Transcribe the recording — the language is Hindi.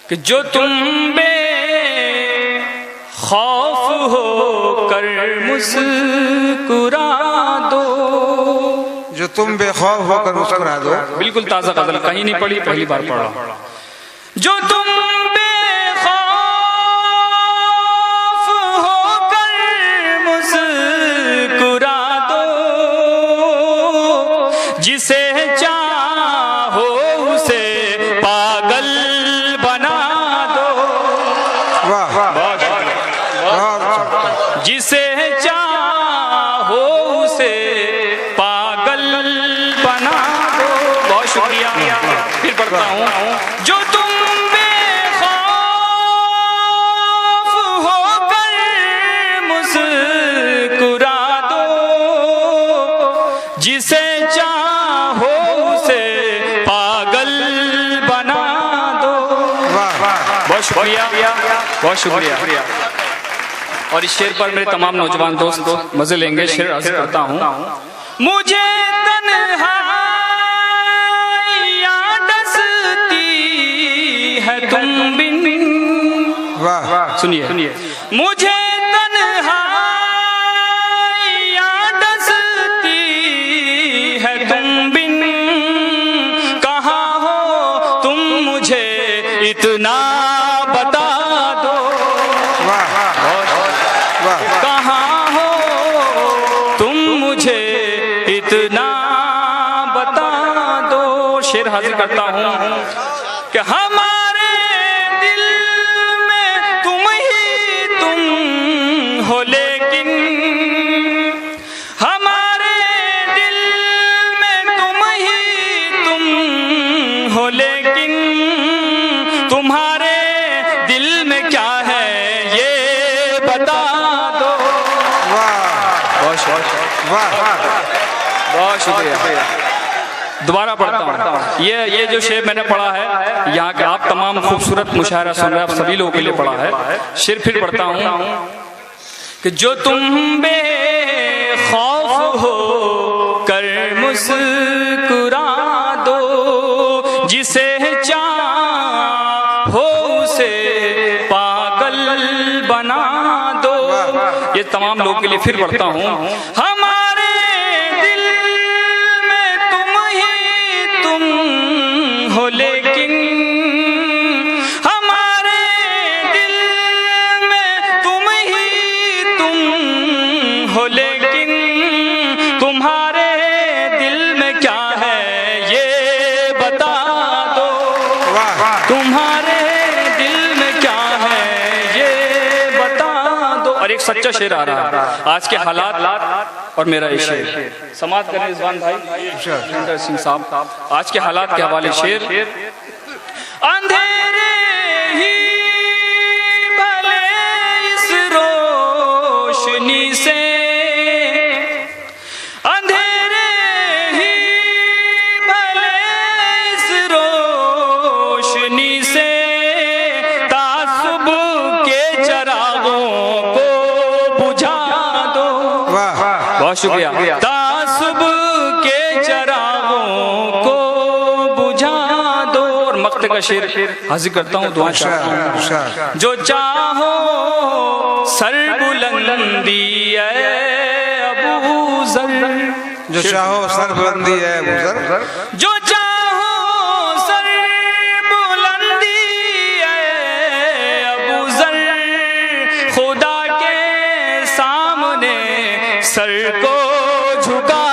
कि जो तुम बे खौफ हो कर मुस्कुरा दो, जो तुम बेखौफ होकर मुस्कुरा दो। बिल्कुल ताजा गजल, कहीं नहीं पढ़ी, पहली बार पढ़ा। जो तुम बेखौफ होकर मुस्कुरा दो, जिसे चाहो उसे पागल बना दो। वाह वाह, जिसे चाहो उसे पागल बना दो। बहुत शुक्रिया। फिर पढ़ता हूँ। जो तुम बेखौफ होकर मुस्कुरा दो, जिसे चाहो उसे पागल बना दो। बहुत शुक्रिया, बहुत शुक्रिया। और इस शेर पर मेरे तमाम नौजवान दोस्त मजे लेंगे। शेर अर्ज करता हूँ। मुझे तन्हाइयाँ डसती है तुम बिन। वाह, सुनिए, मुझे तन्हाइयाँ डसती है तुम बिन। कहाँ हो तुम मुझे इतना बता दो। कहाँ हो तुम मुझे इतना बता दो। शेर हाजिर करता हूँ कि हमारे दिल में तुम ही तुम हो, लेकिन हमारे दिल में तुम ही तुम हो, लेकिन तुम्हारे दिल में क्या है ये बता दो। बहुत शुक्रिया। दोबारा पढ़ता हूँ। ये जो शेर मैंने पढ़ा है, यहाँ के आप तमाम खूबसूरत मुशायरा सुन रहे हैं, आप सभी लोगों के लिए पढ़ा है। शेर फिर पढ़ता हूँ कि जो तुम बेखौफ हो कर मुस्कुरा दो, जिसे चाहो उसे पागल बना दो। ये तमाम लोगों के लिए फिर पढ़ता हूँ। हमारे दिल में तुम ही तुम हो, लेकिन हमारे दिल में तुम ही तुम हो, लेकिन तुम्हारे दिल में क्या है ये बता दो। तुम्हारे दिल में क्या है ये बता दो। और एक सच्चा शेर आ रहा है, आज के हालात और मेरा ये शेर। समाप्त करें रिजवान भाई, जितेंद्र सिंह साहब। आज के हालात के हवाले शेर। अंधेरे ही भले इस रोशनी से, अंधेरे ही भले इस रोशनी से, तासुब के चरागों को बुझा दो। बहुत शुक्रिया। तासुब के चरागों को बुझा दो। और मक्त का शेर हाजिर करता हूँ। दुआ जो चाहो सर बुलंदी है अबू जर, जो चाहो सर बुलंदी है अबू जर। जो चाहो सर बुलंदी है अबू जर, खुदा के सामने सर को झुका